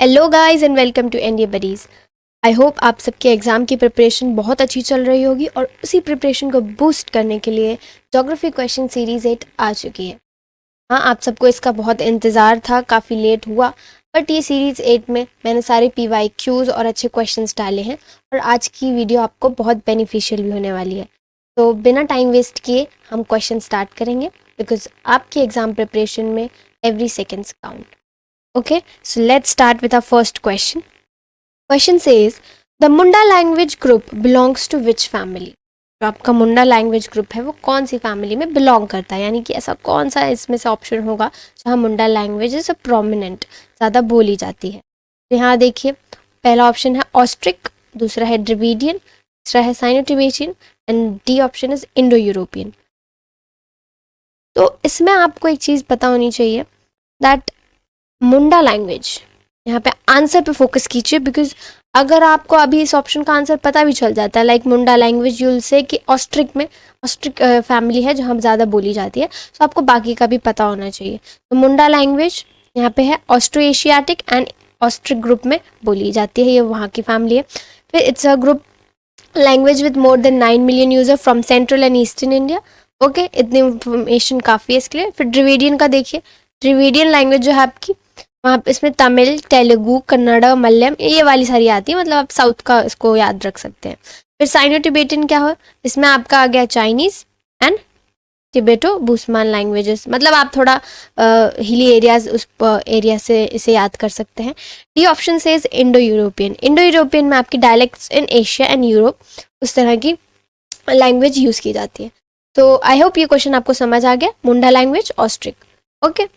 Hello guys and welcome to NDA buddies. I hope आप सबके exam की preparation बहुत अच्छी चल रही होगी और उसी प्रिपरेशन को बूस्ट करने के लिए ज्योग्राफी क्वेश्चन सीरीज़ 8 आ चुकी है। हाँ, आप सबको इसका बहुत इंतज़ार था, काफ़ी लेट हुआ, बट ये सीरीज़ 8 में मैंने सारे PYQs और अच्छे क्वेश्चंस डाले हैं और आज की वीडियो आपको बहुत बेनिफिशियल भी होने वाली है। तो बिना टाइम वेस्ट किए हम क्वेश्चन स्टार्ट करेंगे बिकॉज आपकी एग्ज़ाम प्रिपरेशन में every seconds count. Okay, so let's start with our first question. Question says, the Munda language group belongs to which family? जो आपका मुंडा लैंग्वेज ग्रुप है वो कौन सी फैमिली में बिलोंग करता है, यानी कि ऐसा कौन सा इसमें से ऑप्शन होगा जहाँ मुंडा लैंग्वेज इज प्रोमिनेंट, ज़्यादा बोली जाती है। तो यहाँ देखिए, पहला ऑप्शन है ऑस्ट्रिक, दूसरा है ड्रविडियन, तीसरा है Sino Tibetan and D option is Indo European. तो इसमें आपको एक चीज़ पता होनी चाहिए दैट मुंडा लैंग्वेज, यहाँ पे आंसर पे फोकस कीजिए बिकॉज अगर आपको अभी इस ऑप्शन का आंसर पता भी चल जाता है लाइक मुंडा लैंग्वेज, यूल से कि ऑस्ट्रिक फैमिली है जहाँ ज़्यादा बोली जाती है, तो आपको बाकी का भी पता होना चाहिए। तो मुंडा लैंग्वेज यहाँ पे है Austro Asiatic and Austric group में बोली जाती है, ये वहाँ की फैमिली है। फिर it's a group language with more than 9 million user from central and eastern India. Okay, इतनी इंफॉर्मेशन काफ़ी है इसके लिए। फिर ड्रविडियन का देखिए, ड्रविडियन लैंग्वेज जो है आपकी, वहाँ इसमें तमिल, तेलुगु, कन्नड़ा, मलयालम ये वाली सारी आती है, मतलब आप साउथ का इसको याद रख सकते हैं। फिर साइनो टिबेटन क्या हो, इसमें आपका आ गया चाइनीज़ एंड टिबेटो बुस्मान लैंग्वेजेस, मतलब आप थोड़ा हिली एरियाज उस एरिया से इसे याद कर सकते हैं। डी ऑप्शन से is Indo European. Indo European में आपकी dialects in Asia and Europe उस तरह की लैंग्वेज यूज़ की जाती है। तो आई होप ये क्वेश्चन आपको समझ आ गया, मुंडा लैंग्वेज ऑस्ट्रिक। ओके,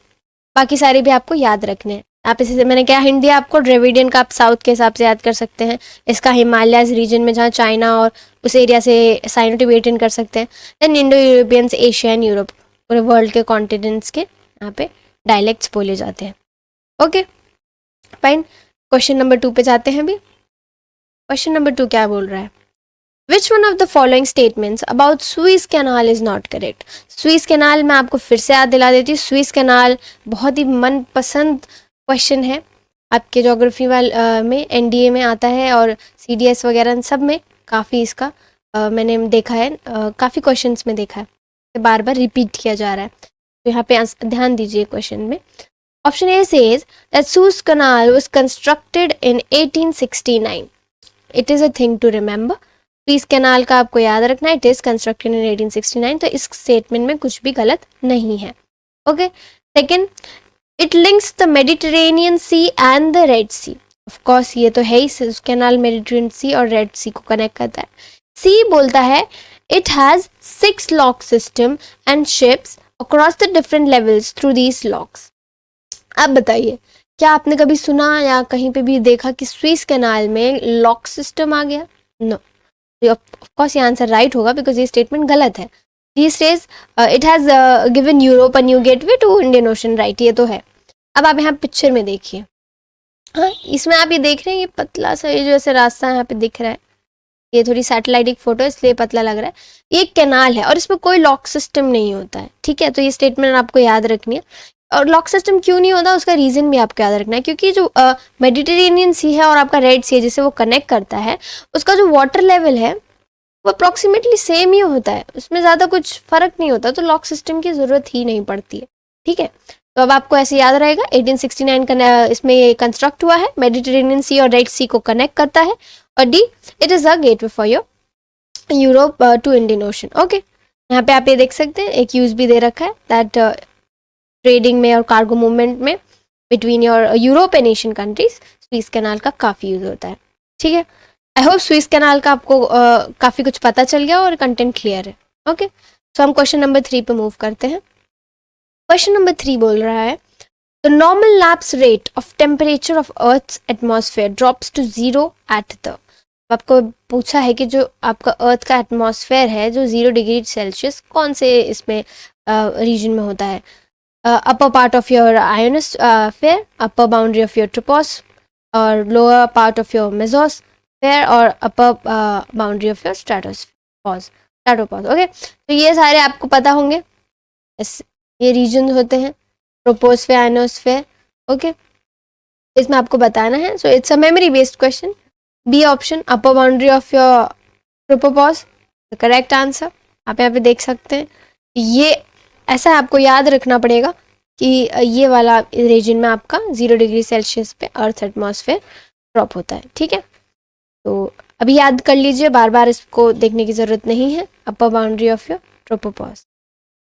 बाकी सारे भी आपको याद रखने हैं। आप इसे, मैंने क्या हिंट दिया आपको, ड्रविडियन का आप साउथ के हिसाब से याद कर सकते हैं, इसका हिमालयस रीजन में जहाँ चाइना और उस एरिया से साइनो टिबेटियन कर सकते हैं। Then Indo Europeans Asia and Europe, पूरे वर्ल्ड के कॉन्टिनेंट्स के यहाँ पे डायलेक्ट्स बोले जाते हैं। ओके फाइन, क्वेश्चन नंबर 2 पे जाते हैं। अभी क्वेश्चन नंबर 2 क्या बोल रहा है, Which one of the following statements about Suez Canal is not correct? Suez Canal मैं आपको फिर से याद दिला देती हूँ, Suez Canal बहुत ही मनपसंद क्वेश्चन है आपके ज्योग्राफी में, एनडीए में आता है और सीडीएस वगैरह सब में काफ़ी इसका मैंने देखा है, काफ़ी क्वेश्चंस में देखा है, बार बार रिपीट किया जा रहा है। तो यहाँ पे ध्यान दीजिए क्वेश्चन में। Option A says that Suez Canal was constructed in 1869. It is a thing to remember. Suez canal का आपको याद रखना है, इट इज कंस्ट्रक्टेड इन 1869, तो इस स्टेटमेंट में कुछ भी गलत नहीं है। Okay, second, it links the Mediterranean sea and the red sea. Of course ये तो है ही, सुएज कैनाल मेडिटेरेनियन सी और रेड सी को कनेक्ट करता है। सी बोलता है it has 6 lock system and ships across the different levels through these locks. अब बताइए, क्या आपने कभी सुना या कहीं पे भी देखा कि सुएज कैनाल में लॉक सिस्टम आ गया? नो, ऑफकोर्स ये आंसर राइट होगा बिकॉज ये स्टेटमेंट गलत है। These days it has given Europe a new gateway to Indian ocean, right, ये तो है। अब आप यहाँ पिक्चर में देखिए, हाँ इसमें आप ये देख रहे हैं, ये पतला सा ये जो ऐसे रास्ता यहाँ पे दिख रहा है, ये थोड़ी सैटेलाइटिक फोटो इसलिए पतला लग रहा है, ये एक कैनाल है और इसमें कोई लॉक सिस्टम नहीं होता है, ठीक है। तो ये स्टेटमेंट आपको याद रखनी है। और लॉक सिस्टम क्यों नहीं होता उसका रीज़न भी आपको याद रखना है, क्योंकि जो मेडिटेरेनियन सी है और आपका रेड सी है जिसे वो कनेक्ट करता है, उसका जो वाटर लेवल है वो अप्रॉक्सीमेटली सेम ही होता है, उसमें ज़्यादा कुछ फ़र्क नहीं होता, तो लॉक सिस्टम की ज़रूरत ही नहीं पड़ती है, ठीक है। तो अब आपको ऐसे याद रहेगा 1869 का इसमें ये कंस्ट्रक्ट हुआ है, मेडिटेरेनियन सी और रेड सी को कनेक्ट करता है, और D it is a gateway for your Europe to Indian ocean. Okay, यहाँ पे आप ये देख सकते हैं, एक यूज़ भी दे रखा है दैट ट्रेडिंग में और कार्गो मूवमेंट में between your Europe and Asian countries Suez canal का काफ़ी यूज़ होता है, ठीक है। आई होप सुएज कैनाल का आपको काफ़ी कुछ पता चल गया और कंटेंट क्लियर है। ओके, तो हम क्वेश्चन नंबर 3 पे मूव करते हैं। क्वेश्चन नंबर 3 बोल रहा है the normal lapse rate of temperature of earth's atmosphere drops to 0 at the. आपको पूछा है कि जो आपका अर्थ का एटमॉस्फेयर है जो 0 डिग्री सेल्सियस कौन से इसमें रीजन में होता है, upper part of your ionosphere, upper boundary of your tropopause, और lower part of your mesosphere और upper boundary of your stratopause. Okay, तो ये सारे आपको पता होंगे, ये रीजन होते हैं ट्रोपोस्फेयर, आयोनोस्फेयर। ओके, इसमें आपको बताना है। So it's a memory based question. B option, upper boundary of your tropopause, the correct answer. आप यहाँ पे देख सकते हैं, ये ऐसा आपको याद रखना पड़ेगा कि ये वाला रीजन में आपका 0 डिग्री सेल्सियस पे अर्थ एटमॉस्फेयर ड्रॉप होता है। ठीक है, तो अभी याद कर लीजिए, बार बार इसको देखने की ज़रूरत नहीं है। अपर बाउंड्री ऑफ योर ट्रोपोपॉज।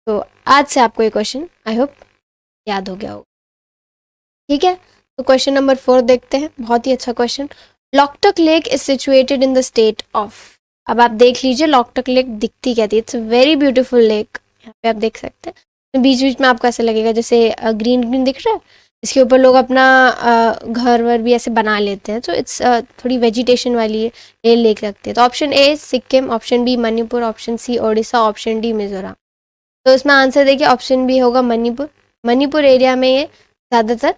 तो आज से आपको ये क्वेश्चन आई होप याद हो गया होगा। ठीक है, तो क्वेश्चन नंबर 4 देखते हैं। बहुत ही अच्छा question. Loktak lake is situated in the state of. अब आप देख लीजिए लॉकटक लेक दिखती क्या थी। It's a very beautiful lake. यहाँ पे आप देख सकते हैं, तो बीच बीच में आपको ऐसा लगेगा जैसे ग्रीन ग्रीन दिख रहा है, इसके ऊपर लोग अपना घर वर भी ऐसे बना लेते हैं। तो इट्स थोड़ी वेजिटेशन वाली है, ये लेक लगती है। तो option A Sikkim, option B Manipur, option C Odisha, option D Mizoram. तो इसमें आंसर देखिए, ऑप्शन बी होगा मणिपुर। मणिपुर एरिया में ये ज़्यादातर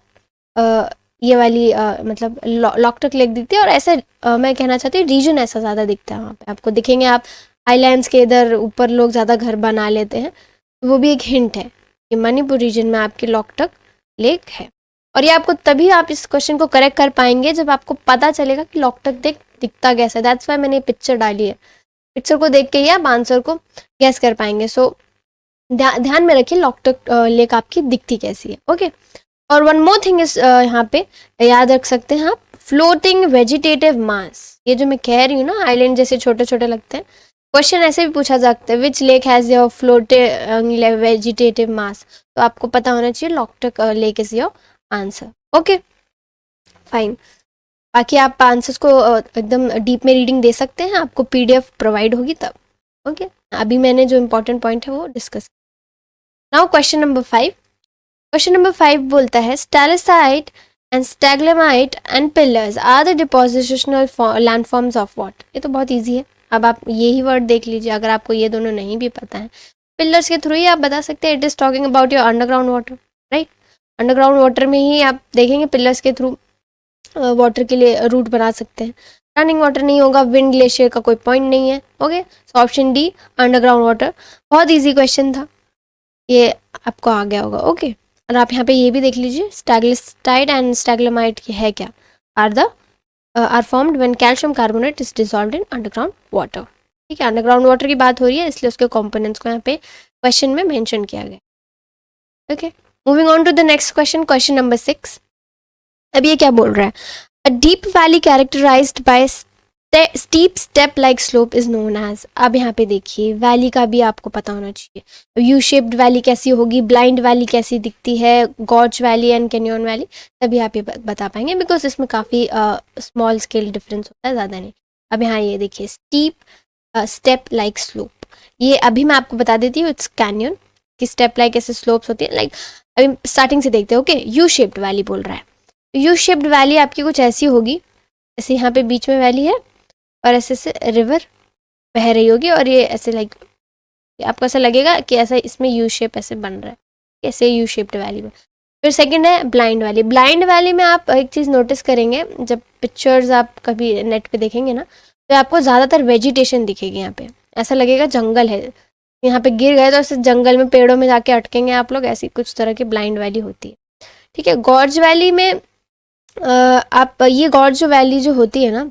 ये वाली मतलब लॉकटक लेक दिखती है। और ऐसे मैं कहना चाहती हूँ रीजन ऐसा ज़्यादा दिखता है वहाँ पे आपको दिखेंगे। आप आइलैंड्स के इधर ऊपर लोग ज़्यादा घर बना लेते हैं, तो वो भी एक हिंट है कि मणिपुर रीजन में आपकी लॉकटक लेक है। और ये आपको तभी आप इस क्वेश्चन को करेक्ट कर पाएंगे जब आपको पता चलेगा कि लॉकटक लेक दिखता कैसा है। दैट्स वाई मैंने पिक्चर डाली है। पिक्चर को देख के ही आप आंसर को गैस कर पाएंगे। सो ध्यान में रखिए लॉकटक लेक आपकी दिखती कैसी है। ओके, और वन मोर थिंग इज यहाँ पे याद रख सकते हैं आप, फ्लोटिंग वेजिटेटिव मास। ये जो मैं कह रही हूँ ना, आइलैंड जैसे छोटे छोटे लगते हैं, क्वेश्चन ऐसे भी पूछा जा सकता है, which lake has your floating vegetative mass. तो आपको पता होना चाहिए Loktak lake is your answer. Okay fine. बाकी आप आंसर्स को एकदम डीप में रीडिंग दे सकते हैं, आपको PDF प्रोवाइड होगी तब। ओके, अभी मैंने जो इंपॉर्टेंट पॉइंट है वो discuss. Now question number 5। Question number 5 बोलता है, stalactite and stalagmite and pillars are the depositional landforms of what. ये तो बहुत इजी है। अब आप यही वर्ड देख लीजिए, अगर आपको ये दोनों नहीं भी पता है, पिलर्स के थ्रू ही आप बता सकते हैं। It is talking about your underground water, right. Underground water में ही आप देखेंगे पिलर्स के थ्रू वाटर के लिए रूट बना सकते हैं। रनिंग वाटर नहीं होगा, विंड ग्लेशियर का कोई पॉइंट नहीं है। Okay, so option D underground water. बहुत इजी क्वेश्चन था, ये आपको आ गया होगा। ओके, और आप यहाँ पे ये भी देख लीजिए, स्टैग्लेस्टाइट एंड स्टैग्लेमाइट है क्या, are formed when calcium carbonate is dissolved in underground water. ठीक है, अंडरग्राउंड वाटर की बात हो रही है, इसलिए उसके कंपोनेंट्स को यहाँ पे क्वेश्चन में मेंशन किया गया। Okay, moving on to the next question, question number 6। अब ये क्या बोल रहा है, a deep valley characterized by steep step like slope is known as. अब यहाँ पे देखिए वैली का भी आपको पता होना चाहिए। यू शेप्ड वैली कैसी होगी, ब्लाइंड वैली कैसी दिखती है, gorge valley and canyon valley, तभी आप ये बता पाएंगे, बिकॉज इसमें काफ़ी स्मॉल स्केल डिफरेंस होता है, ज़्यादा नहीं। अब यहाँ ये देखिए स्टीप स्टेप लाइक स्लोप, ये अभी मैं आपको बता देती हूँ, इट्स कैनियन। कि स्टेप लाइक ऐसे स्लोप्स होती है, लाइक अभी स्टार्टिंग से देखते हैं। ओके, यू शेप्ड वैली बोल रहा है, यू शेप्ड वैली आपकी कुछ ऐसी होगी, ऐसे यहाँ पे बीच में वैली है और ऐसे से रिवर बह रही होगी, और ये ऐसे लाइक आपको ऐसा लगेगा कि ऐसा इसमें यू शेप ऐसे बन रहा है, ऐसे यू शेप्ड वैली में। फिर सेकंड है ब्लाइंड वैली। ब्लाइंड वैली में आप एक चीज़ नोटिस करेंगे, जब पिक्चर्स आप कभी नेट पे देखेंगे ना, तो आपको ज़्यादातर वेजिटेशन दिखेगी। यहाँ पे ऐसा लगेगा जंगल है, यहाँ पे गिर गए तो ऐसे जंगल में पेड़ों में जाके अटकेंगे आप लोग, ऐसी कुछ तरह की ब्लाइंड वैली होती है। ठीक है, गॉर्ज वैली में आप ये गॉर्ज वैली जो होती है ना,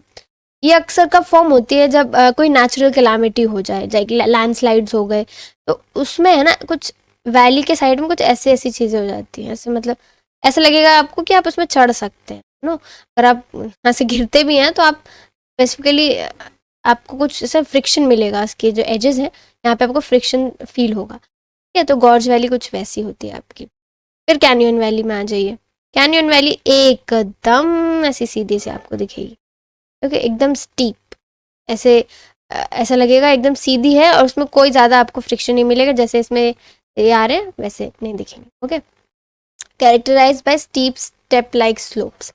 ये अक्सर कब फॉर्म होती है, जब कोई नेचुरल कैलामिटी हो जाए, जैसे लैंडस्लाइड्स हो गए, तो उसमें है ना कुछ वैली के साइड में कुछ ऐसी चीज़ें हो जाती हैं, ऐसे मतलब ऐसा लगेगा आपको कि आप उसमें चढ़ सकते हैं नो। अगर आप यहाँ से गिरते भी हैं तो आप स्पेसिफिकली आपको कुछ ऐसा फ्रिक्शन मिलेगा, इसके जो एजेस हैं यहाँ पे आपको फ्रिक्शन फील होगा। ठीक है, तो गॉर्ज वैली कुछ वैसी होती है आपकी। फिर कैनियन वैली में आ जाइए। कैनियन वैली एकदम ऐसी सीधी से आपको दिखेगी, ओके, एकदम स्टीप, ऐसे ऐसा लगेगा एकदम सीधी है और उसमें कोई ज़्यादा आपको फ्रिक्शन नहीं मिलेगा, जैसे इसमें ये आ रहे हैं वैसे नहीं दिखेंगे। Okay, characterized by steep step like slopes.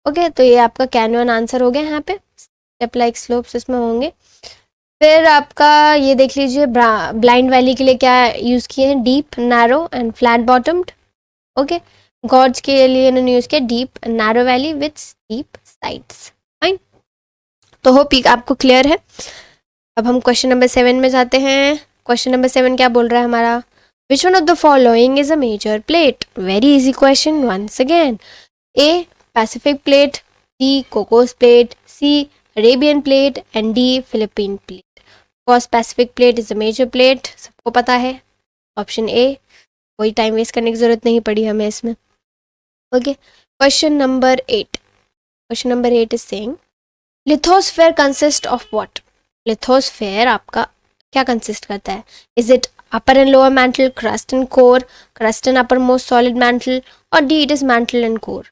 Okay, तो ये आपका कैनियन आंसर हो गया। यहाँ पे स्टेप लाइक स्लोप्स इसमें होंगे। फिर आपका ये देख लीजिए, ब्लाइंड वैली के लिए क्या यूज़ किए हैं, deep, narrow and flat बॉटम्ड। Okay, gorge के लिए इन्होंने यूज़ किया deep narrow valley with steep sides. Fine, तो होप आपको क्लियर है। अब हम क्वेश्चन नंबर 7 में जाते हैं। क्वेश्चन नंबर 7 क्या बोल रहा है हमारा, which one of the following is a major plate. Very easy question once again. A Pacific plate, B Cocos plate, C Arabian plate and D Philippine plate. Of course Pacific plate is a major plate, सबको पता है। Option ए, कोई time waste करने की जरूरत नहीं पड़ी हमें इसमें। Okay, question number 8। Question number 8 is saying lithosphere consist of what? Lithosphere आपका क्या कंसिस्ट करता है? Is it upper and lower mantle, crust and core, crust and uppermost solid mantle, or D it is mantle and core?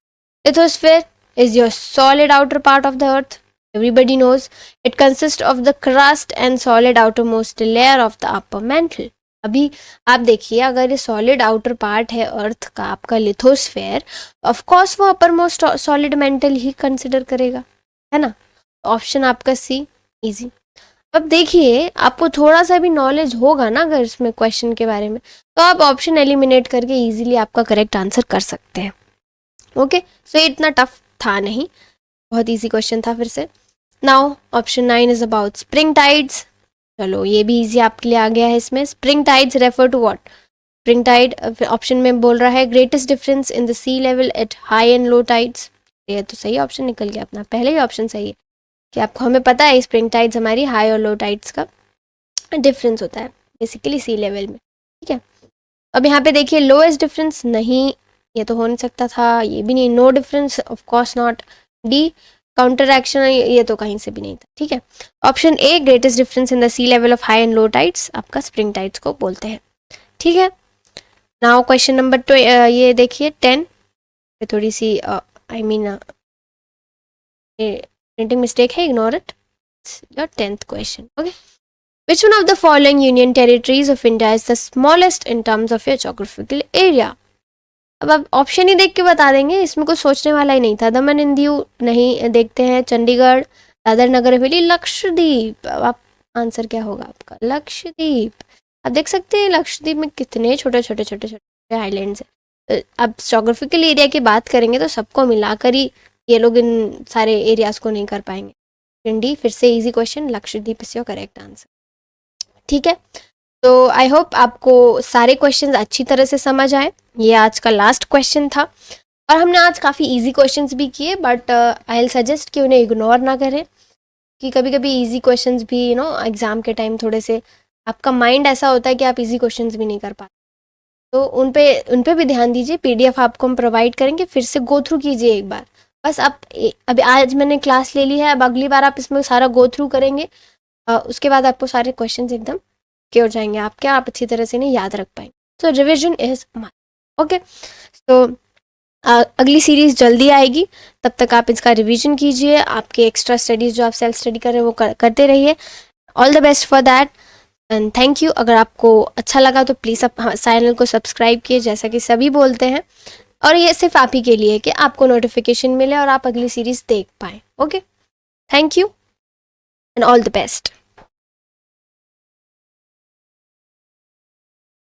Lithosphere is your solid outer part of the earth. Everybody knows it consists of the crust and solid outermost layer of the upper mantle. अभी आप देखिए, अगर ये solid outer part है अर्थ का आपका lithosphere, of course वो upper most solid mental ही consider करेगा, है ना। ऑप्शन आपका सी, इजी। अब देखिए, आपको थोड़ा सा भी नॉलेज होगा ना अगर इसमें क्वेश्चन के बारे में, तो आप ऑप्शन एलिमिनेट करके इजीली आपका करेक्ट आंसर कर सकते हैं। ओके, सो ये इतना टफ था नहीं, बहुत इजी क्वेश्चन था फिर से। Now option 9 is about spring tides. चलो ये भी इजी आपके लिए आ गया है इसमें। Spring tides refer to what? Spring tide option में बोल रहा है greatest difference in the sea level at high and low tides. ये तो सही ऑप्शन निकल गया अपना, पहले ही ऑप्शन सही है कि आपको, हमें पता है स्प्रिंग टाइड्स हमारी हाई और लो टाइड्स का डिफरेंस होता है बेसिकली सी लेवल में, ठीक है। अब यहाँ पे देखिए लोएस्ट डिफरेंस नहीं, ये तो हो नहीं सकता था, ये भी नहीं, no difference of course not. D counter action, ये तो कहीं से भी नहीं था, ठीक है। Option A greatest difference in the sea level of high and low tides आपका स्प्रिंग टाइड्स को बोलते हैं, ठीक है। नाउ क्वेश्चन नंबर ये देखिए 10 पे थोड़ी सी आई मीन प्रिंटिंग मिस्टेक है, ignore it. Your 10th question, okay. Which one of the following union territories of India is the smallest in terms of your geographical area? अब आप option ही देख के बता देंगे, इसमें कुछ सोचने वाला ही नहीं था। दमन एंड दीव नहीं, देखते हैं चंडीगढ़, दादर नगर हवेली, लक्षद्वीप। अब आप आंसर क्या होगा आपका? लक्षद्वीप। आप देख सकते हैं लक्षद्वीप में कितने छोटे छोटे छोटे छोटे आइलैंड्स हैं। अब जोग्राफिकल एरिया की बात करेंगे तो सबको मिलाकर ही ये लोग इन सारे एरियाज को नहीं कर पाएंगे। डी फिर से easy question, Lakshadweep is your correct answer, ठीक है। तो आई होप आपको सारे क्वेश्चंस अच्छी तरह से समझ आए। ये आज का लास्ट क्वेश्चन था और हमने आज काफ़ी इजी क्वेश्चंस भी किए, बट आई विल सजेस्ट कि उन्हें इग्नोर ना करें, कि कभी कभी इजी क्वेश्चंस भी एग्ज़ाम के टाइम थोड़े से आपका माइंड ऐसा होता है कि आप इजी क्वेश्चंस भी नहीं कर पाते, तो उन पे भी ध्यान दीजिए। PDF आपको हम प्रोवाइड करेंगे, फिर से गो थ्रू कीजिए एक बार। बस आप अभी आज मैंने क्लास ले ली है, अब अगली बार आप इसमें सारा गो थ्रू करेंगे, उसके बाद आपको सारे क्वेश्चन एकदम के हो जाएंगे आपके, आप अच्छी तरह से नहीं याद रख पाएंगे। सो रिविजन इज मस्ट, ओके। तो अगली सीरीज जल्दी आएगी, तब तक आप इसका रिवीजन कीजिए। आपके एक्स्ट्रा स्टडीज जो आप सेल्फ स्टडी कर रहे हैं वो करते रहिए। All the best for that and thank you. अगर आपको अच्छा लगा तो प्लीज़ आप चैनल को सब्सक्राइब किए, जैसा कि सभी बोलते हैं, और ये सिर्फ आप ही के लिए कि आपको नोटिफिकेशन मिले और आप अगली सीरीज देख पाएँ। Okay, thank you and all the best.